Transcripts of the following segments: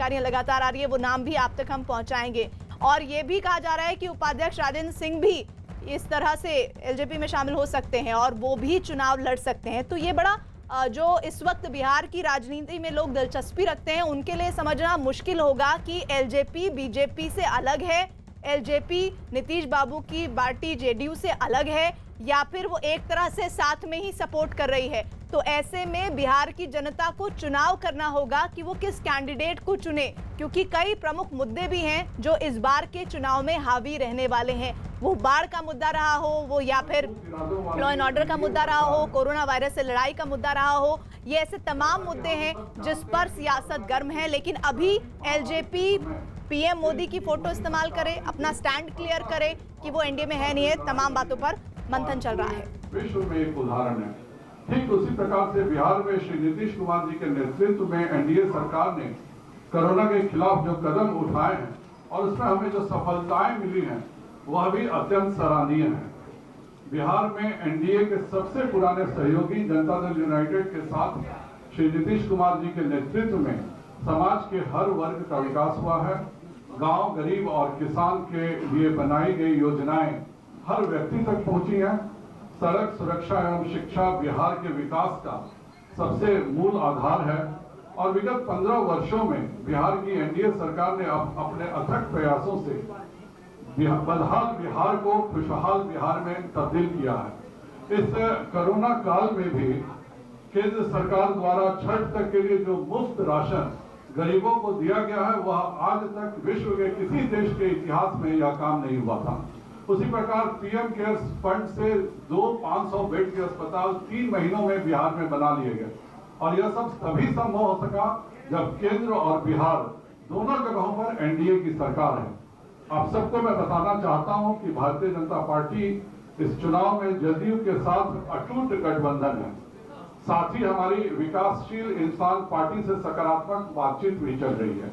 जानकारियां लगातार आ रही है, वो नाम भी आप तक हम पहुंचाएंगे। और ये भी कहा जा रहा है कि उपाध्यक्ष राजेंद्र सिंह भी इस तरह से एलजेपी में शामिल हो सकते हैं और वो भी चुनाव लड़ सकते हैं। तो ये बड़ा जो इस वक्त बिहार की राजनीति में लोग दिलचस्पी रखते हैं, उनके लिए समझना मुश्किल होगा कि एलजेपी बीजेपी से अलग है, एलजेपी नीतीश बाबू की पार्टी जेडीयू से अलग है, या फिर वो एक तरह से साथ में ही सपोर्ट कर रही है। तो ऐसे में बिहार की जनता को चुनाव करना होगा कि वो किस कैंडिडेट को चुने, क्योंकि कई प्रमुख मुद्दे भी हैं जो इस बार के चुनाव में हावी रहने वाले हैं। वो बाढ़ का मुद्दा रहा हो, वो या फिर लॉ एंड ऑर्डर का मुद्दा रहा हो, कोरोना वायरस से लड़ाई का मुद्दा रहा हो, ये ऐसे तमाम मुद्दे हैं जिस पर सियासत गर्म है। लेकिन अभी एलजेपी पीएम मोदी की फोटो इस्तेमाल करे, अपना स्टैंड क्लियर करे कि वो एनडीए में है नहीं है, तमाम बातों पर मंथन चल रहा है। विश्व में एक उदाहरण है। ठीक उसी प्रकार से बिहार में श्री नीतीश कुमार जी के नेतृत्व में एनडीए सरकार ने कोरोना के खिलाफ जो कदम उठाए हैं और उसमें हमें जो सफलताएं मिली हैं वह भी अत्यंत सराहनीय है। बिहार में एनडीए के सबसे पुराने सहयोगी जनता दल यूनाइटेड के साथ श्री नीतीश कुमार जी के नेतृत्व में समाज के हर वर्ग का विकास हुआ है। गांव, गरीब और किसान के लिए बनाई गई योजनाएं हर व्यक्ति तक पहुंची हैं। सड़क सुरक्षा एवं शिक्षा बिहार के विकास का सबसे मूल आधार है और विगत 15 वर्षों में बिहार की एनडीए सरकार ने अपने अथक प्रयासों से बदहाल बिहार को खुशहाल बिहार में तब्दील किया है। इस कोरोना काल में भी केंद्र सरकार द्वारा छठ तक के लिए जो मुफ्त राशन गरीबों को दिया गया है वह आज तक विश्व के किसी देश के इतिहास में यह काम नहीं हुआ था। उसी प्रकार पीएम केयर्स फंड से 500 बेड के अस्पताल 3 महीनों में बिहार में बना लिए गए और यह सब तभी संभव हो सका जब केंद्र और बिहार दोनों जगहों पर एनडीए की सरकार है। आप सबको मैं बताना चाहता हूं कि भारतीय जनता पार्टी इस चुनाव में जदयू के साथ अटूट गठबंधन है। साथ ही हमारी विकासशील इंसान पार्टी से सकारात्मक बातचीत भी चल रही है।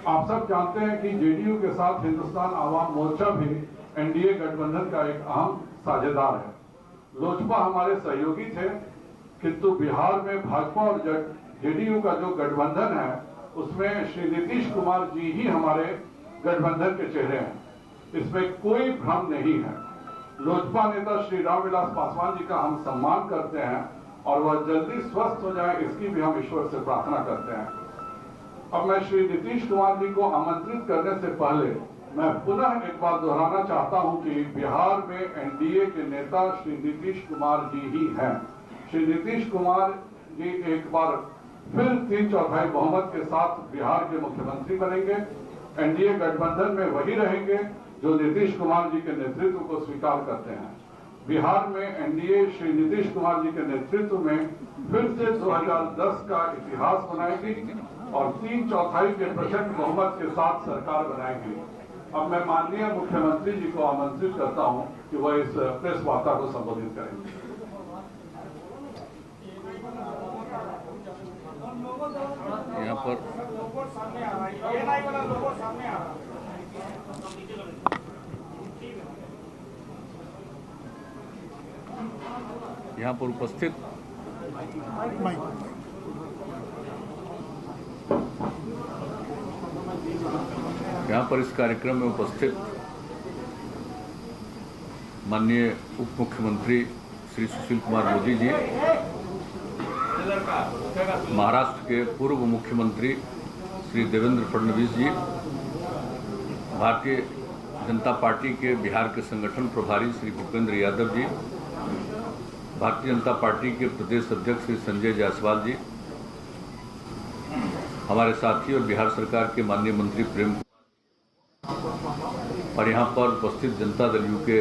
आप सब जानते हैं कि जेडीयू के साथ हिंदुस्तान आवाम मोर्चा भी एनडीए गठबंधन का एक अहम साझेदार है। लोजपा हमारे सहयोगी थे, किंतु बिहार में भाजपा और जेडीयू का जो गठबंधन है उसमें श्री नीतीश कुमार जी ही हमारे गठबंधन के चेहरे हैं। इसमें कोई भ्रम नहीं है। लोजपा नेता श्री रामविलास पासवान जी का हम सम्मान करते हैं और वह जल्दी स्वस्थ हो जाए इसकी भी हम ईश्वर से प्रार्थना करते हैं। अब मैं श्री नीतीश कुमार जी को आमंत्रित करने से पहले मैं पुनः एक बार दोहराना चाहता हूं कि बिहार में एनडीए के नेता श्री नीतीश कुमार जी ही हैं। श्री नीतीश कुमार जी एक बार फिर 3/4 बहुमत के साथ बिहार के मुख्यमंत्री बनेंगे। एनडीए गठबंधन में वही रहेंगे जो नीतीश कुमार जी के नेतृत्व को स्वीकार करते हैं। बिहार में एनडीए श्री नीतीश कुमार जी के नेतृत्व में फिर से 2010 का इतिहास बनाएगी और 3/4 के प्रचंड बहुमत के साथ सरकार बनाएगी। अब मैं माननीय मुख्यमंत्री जी को आमंत्रित करता हूं कि वह इस प्रेस वार्ता को संबोधित करेंगे। यहाँ पर उपस्थित यहाँ पर इस कार्यक्रम में उपस्थित माननीय उप मुख्यमंत्री श्री सुशील कुमार मोदी जी, महाराष्ट्र के पूर्व मुख्यमंत्री श्री देवेंद्र फडणवीस जी, भारतीय जनता पार्टी के बिहार के संगठन प्रभारी श्री भूपेंद्र यादव जी, भारतीय जनता पार्टी के प्रदेश अध्यक्ष श्री संजय जायसवाल जी, हमारे साथी और बिहार सरकार के माननीय मंत्री प्रेम और यहाँ पर उपस्थित जनता दल यू के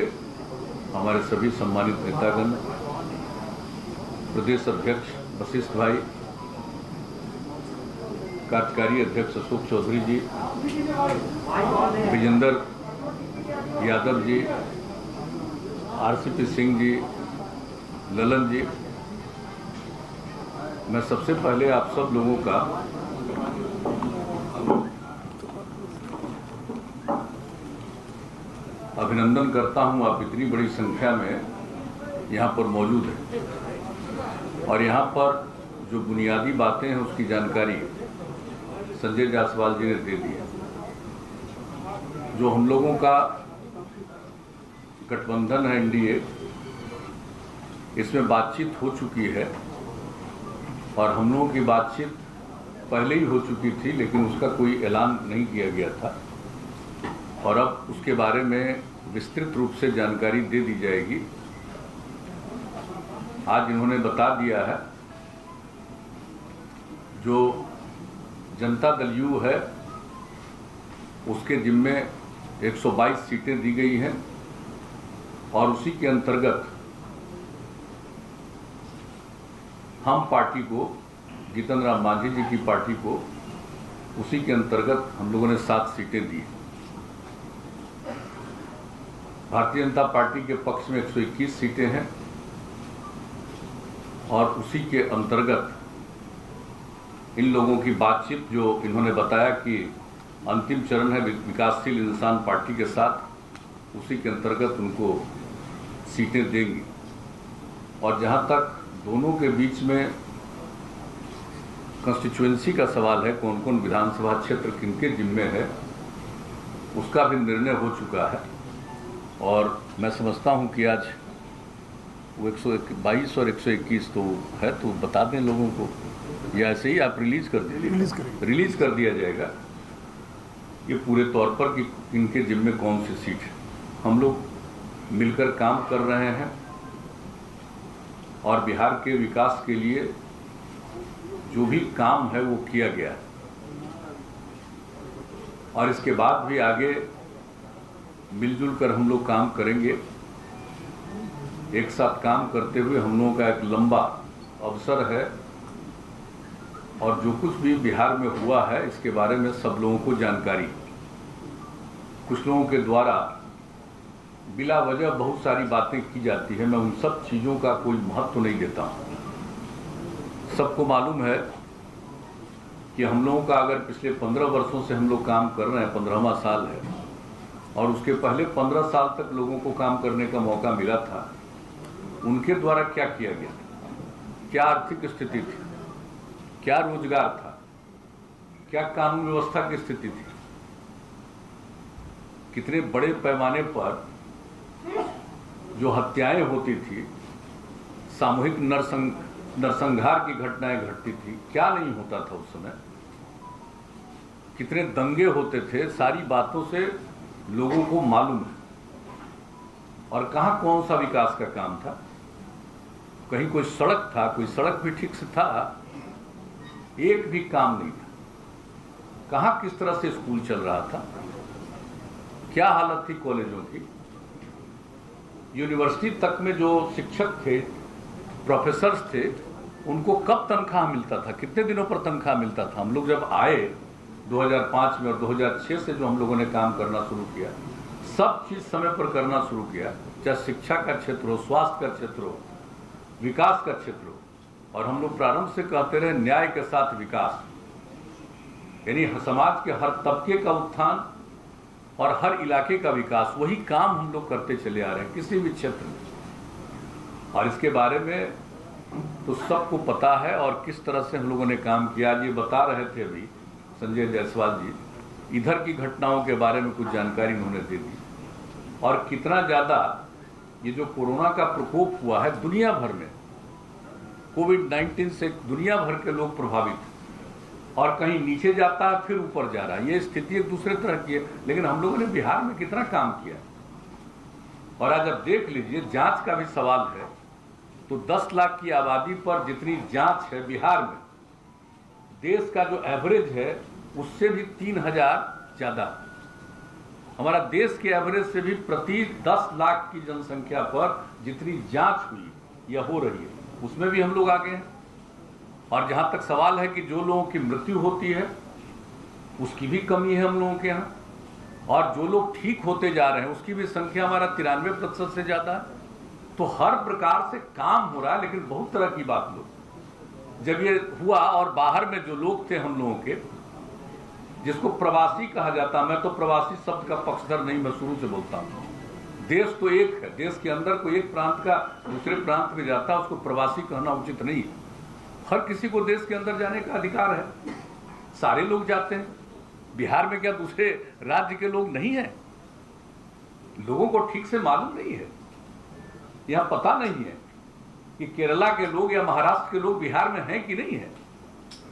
हमारे सभी सम्मानित नेतागण, प्रदेश अध्यक्ष वशिष्ठ भाई, कार्यकारी अध्यक्ष अशोक चौधरी जी, विजेंद्र यादव जी, आरसीपी सिंह जी, ललन जी, मैं सबसे पहले आप सब लोगों का अभिनंदन करता हूं। आप इतनी बड़ी संख्या में यहाँ पर मौजूद हैं और यहाँ पर जो बुनियादी बातें हैं उसकी जानकारी संजय जायसवाल जी ने दे दिया। जो हम लोगों का गठबंधन है एनडीए, इसमें बातचीत हो चुकी है और हम लोगों की बातचीत पहले ही हो चुकी थी, लेकिन उसका कोई ऐलान नहीं किया गया था और अब उसके बारे में विस्तृत रूप से जानकारी दे दी जाएगी। आज इन्होंने बता दिया है, जो जनता दल यू है उसके जिम्मे 122 सीटें दी गई हैं और उसी के अंतर्गत हम पार्टी को, जीतन राम मांझी जी की पार्टी को, उसी के अंतर्गत हम लोगों ने 7 सीटें दी। भारतीय जनता पार्टी के पक्ष में 121 सीटें हैं और उसी के अंतर्गत इन लोगों की बातचीत, जो इन्होंने बताया कि अंतिम चरण है विकासशील इंसान पार्टी के साथ, उसी के अंतर्गत उनको सीटें देंगी। और जहां तक दोनों के बीच में कंस्टिट्यूएंसी का सवाल है, कौन कौन विधानसभा क्षेत्र किनके जिम्मे है, उसका भी निर्णय हो चुका है और मैं समझता हूं कि आज वो 122 और 121 तो है, तो बता दें लोगों को, या ऐसे ही आप रिलीज कर दीजिए, रिलीज कर दिया जाएगा ये पूरे तौर पर कि इनके जिम्मे कौन सी सीट है। हम लोग मिलकर काम कर रहे हैं और बिहार के विकास के लिए जो भी काम है वो किया गया है और इसके बाद भी आगे मिलजुल कर हम लोग काम करेंगे। एक साथ काम करते हुए हम लोगों का एक लंबा अवसर है और जो कुछ भी बिहार में हुआ है इसके बारे में सब लोगों को जानकारी। कुछ लोगों के द्वारा बिला वजह बहुत सारी बातें की जाती है, मैं उन सब चीज़ों का कोई महत्व नहीं देता हूँ। सबको मालूम है कि हम लोगों का अगर पिछले 15 वर्षों से हम लोग काम कर रहे हैं, 15वां साल है और उसके पहले 15 साल तक लोगों को काम करने का मौका मिला था, उनके द्वारा क्या किया गया, क्या आर्थिक स्थिति थी, क्या रोजगार था, क्या कानून व्यवस्था की स्थिति थी, कितने बड़े पैमाने पर जो हत्याएं होती थी, सामूहिक नरसंहार की घटनाएं घटती थी, क्या नहीं होता था उस समय, कितने दंगे होते थे, सारी बातों से लोगों को मालूम है। और कहां कौन सा विकास का काम था, कहीं कोई सड़क था, कोई सड़क भी ठीक से था, एक भी काम नहीं था। कहां किस तरह से स्कूल चल रहा था, क्या हालत थी कॉलेजों की, यूनिवर्सिटी तक में जो शिक्षक थे, प्रोफेसर्स थे, उनको कब तनख्वाह मिलता था, कितने दिनों पर तनख्वाह मिलता था। हम लोग जब आए 2005 में और 2006 से जो हम लोगों ने काम करना शुरू किया, सब चीज समय पर करना शुरू किया, चाहे शिक्षा का क्षेत्र हो, स्वास्थ्य का क्षेत्र हो, विकास का क्षेत्र हो। और हम लोग प्रारंभ से कहते रहे न्याय के साथ विकास, यानी समाज के हर तबके का उत्थान और हर इलाके का विकास, वही काम हम लोग करते चले आ रहे हैं किसी भी क्षेत्र में। और इसके बारे में तो सबको पता है और किस तरह से हम लोगों ने काम किया। ये बता रहे थे अभी संजय जायसवाल जी, इधर की घटनाओं के बारे में कुछ जानकारी उन्होंने दे दी और कितना ज्यादा ये जो कोरोना का प्रकोप हुआ है दुनिया भर में, कोविड-19 से दुनिया भर के लोग प्रभावित, और कहीं नीचे जाता है फिर ऊपर जा रहा है। ये स्थिति एक दूसरे तरह की है, लेकिन हम लोगों ने बिहार में कितना काम किया। और आज आप देख लीजिए, जांच का भी सवाल है तो 10 लाख की आबादी पर जितनी जांच है बिहार में, देश का जो एवरेज है उससे भी 3000 ज्यादा। हमारा देश के एवरेज से भी प्रति 10 लाख की जनसंख्या पर जितनी जांच हुई या हो रही है, उसमें भी हम लोग आगे हैं। और जहां तक सवाल है कि जो लोगों की मृत्यु होती है उसकी भी कमी है हम लोगों के यहाँ, और जो लोग ठीक होते जा रहे हैं उसकी भी संख्या हमारा 93% से ज्यादा है। तो हर प्रकार से काम हो रहा है। लेकिन बहुत तरह की बात लोग, जब ये हुआ और बाहर में जो लोग थे हम लोगों के, जिसको प्रवासी कहा जाता, मैं तो प्रवासी शब्द का पक्षधर नहीं, मैं शुरू से बोलता हूँ। देश तो एक है, देश के अंदर कोई एक प्रांत का दूसरे प्रांत में जाता है, उसको प्रवासी कहना उचित नहीं। हर किसी को देश के अंदर जाने का अधिकार है। सारे लोग जाते हैं। बिहार में क्या दूसरे राज्य के लोग नहीं हैं? लोगों को ठीक से मालूम नहीं है, यह पता नहीं है कि केरला के लोग या महाराष्ट्र के लोग बिहार में हैं कि नहीं है,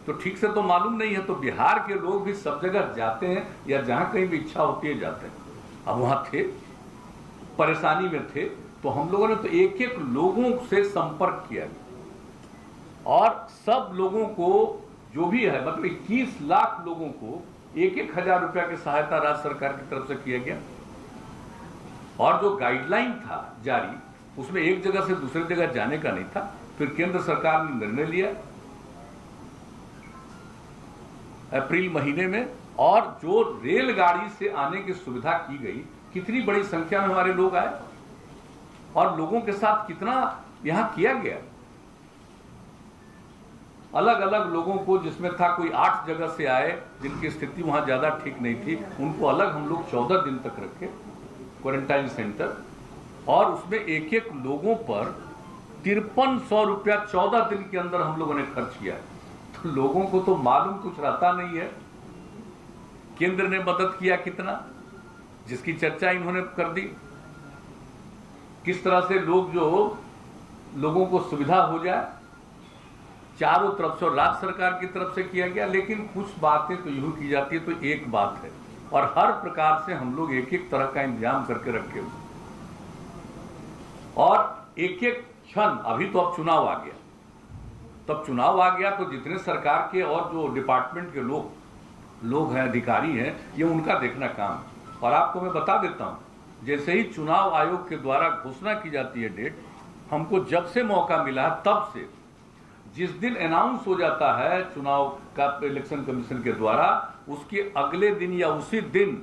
तो ठीक से तो मालूम नहीं है। तो बिहार के लोग भी सब जगह जाते हैं, या जहां कहीं भी इच्छा होती है जाते हैं। अब वहां थे, परेशानी में थे, तो हम लोगों ने तो एक एक लोगों से संपर्क किया और सब लोगों को जो भी है, मतलब 21 लाख लोगों को 1,000 रुपया की सहायता राज्य सरकार की तरफ से किया गया। और जो गाइडलाइन था जारी, उसमें एक जगह से दूसरी जगह जाने का नहीं था। फिर केंद्र सरकार ने निर्णय लिया अप्रैल महीने में, और जो रेलगाड़ी से आने की सुविधा की गई, कितनी बड़ी संख्या में हमारे लोग आए और लोगों के साथ कितना यहां किया गया। अलग अलग लोगों को, जिसमें था कोई 8 जगह से आए जिनकी स्थिति वहां ज्यादा ठीक नहीं थी, उनको अलग हम लोग 14 दिन तक रखे क्वारंटाइन सेंटर, और उसमें एक एक लोगों पर 5300 रुपया 14 दिन के अंदर हम लोगों ने खर्च किया। तो लोगों को तो मालूम कुछ रहता नहीं है। केंद्र ने मदद किया कितना, जिसकी चर्चा इन्होंने कर दी, किस तरह से लोगों को सुविधा हो जाए, चारों तरफ से राज्य सरकार की तरफ से किया गया। लेकिन कुछ बातें तो यूं की जाती है, तो एक बात है, और हर प्रकार से हम लोग एक एक तरह का इंतजाम करके रखे हुए, और एक एक क्षण, अभी तो अब चुनाव आ गया, तब चुनाव आ गया तो जितने सरकार के और जो डिपार्टमेंट के लोग हैं, अधिकारी हैं, ये उनका देखना काम है। और आपको मैं बता देता हूं, जैसे ही चुनाव आयोग के द्वारा घोषणा की जाती है डेट, हमको जब से मौका मिला तब से, जिस दिन अनाउंस हो जाता है चुनाव का इलेक्शन कमीशन के द्वारा, उसके अगले दिन या उसी दिन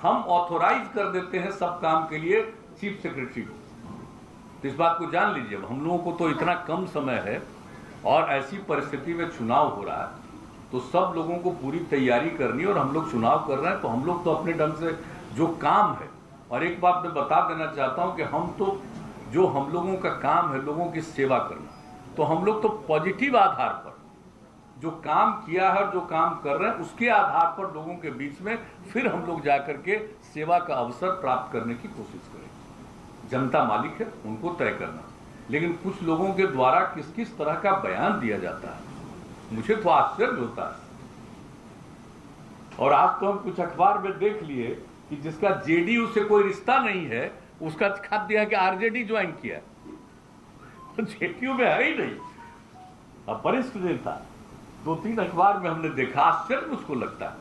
हम ऑथोराइज कर देते हैं सब काम के लिए चीफ सेक्रेटरी को। तो इस बात को जान लीजिए, हम लोगों को तो इतना कम समय है और ऐसी परिस्थिति में चुनाव हो रहा है, तो सब लोगों को पूरी तैयारी करनी, और हम लोग चुनाव कर रहे हैं तो हम लोग तो अपने ढंग से जो काम है। और एक बात मैं बता देना चाहता हूं कि हम तो, जो हम लोगों का काम है लोगों की सेवा करना, तो हम लोग तो पॉजिटिव आधार पर जो काम किया है और जो काम कर रहे हैं, उसके आधार पर लोगों के बीच में फिर हम लोग जाकर के सेवा का अवसर प्राप्त करने की कोशिश करें। जनता मालिक है, उनको तय करना। लेकिन कुछ लोगों के द्वारा किस किस तरह का बयान दिया जाता है, मुझे तो आश्चर्य होता है। और आज तो हम कुछ अखबार में देख लिए कि जिसका जेडीयू से कोई रिश्ता नहीं है, उसका छाप दिया कि आरजेडी ज्वाइन किया, तो जेडीयू में है ही नहीं। अब वरिष्ठ नेता 2-3 अखबार में हमने देखा, आश्चर्य मुझको लगता है।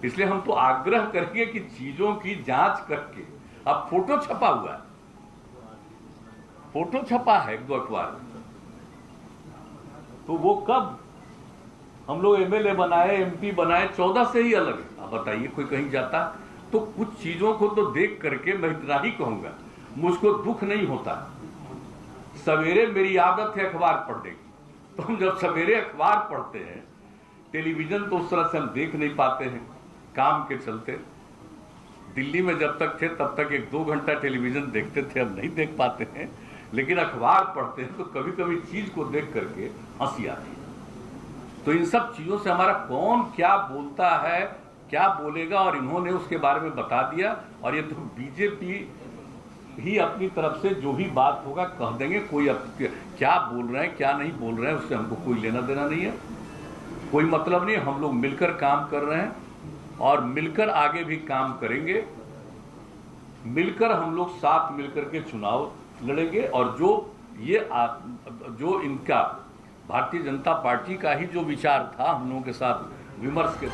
इसलिए हम तो आग्रह करेंगे कि चीजों की जांच करके, अब फोटो छपा हुआ है, फोटो छपा है 1-2 अखबार में, तो वो कब हम लोग एमएलए बनाए, एमपी बनाए, 14 से ही अलग है। अब बताइए, कोई कहीं जाता है तो कुछ चीजों को तो देख करके मैं इतना ही कहूंगा, मुझको दुख नहीं होता। सवेरे मेरी आदत है अखबार पढ़ने की, तो हम जब सवेरे अखबार पढ़ते हैं, टेलीविजन तो उस तरह से हम देख नहीं पाते हैं काम के चलते। दिल्ली में जब तक थे तब तक 1-2 घंटा टेलीविजन देखते थे, अब नहीं देख पाते हैं। लेकिन अखबार पढ़ते हैं तो कभी कभी चीज को देख करके हंसी आती है। तो इन सब चीजों से हमारा कौन क्या बोलता है, क्या बोलेगा, और इन्होंने उसके बारे में बता दिया। और ये तो बीजेपी ही अपनी तरफ से जो भी बात होगा कह देंगे। कोई क्या बोल रहे हैं क्या नहीं बोल रहे हैं उससे हमको कोई लेना देना नहीं है, कोई मतलब नहीं। हम लोग मिलकर काम कर रहे हैं और मिलकर आगे भी काम करेंगे। मिलकर हम लोग साथ मिलकर के चुनाव लड़ेंगे। और जो इनका भारतीय जनता पार्टी का ही जो विचार था हम लोगों के साथ विमर्श के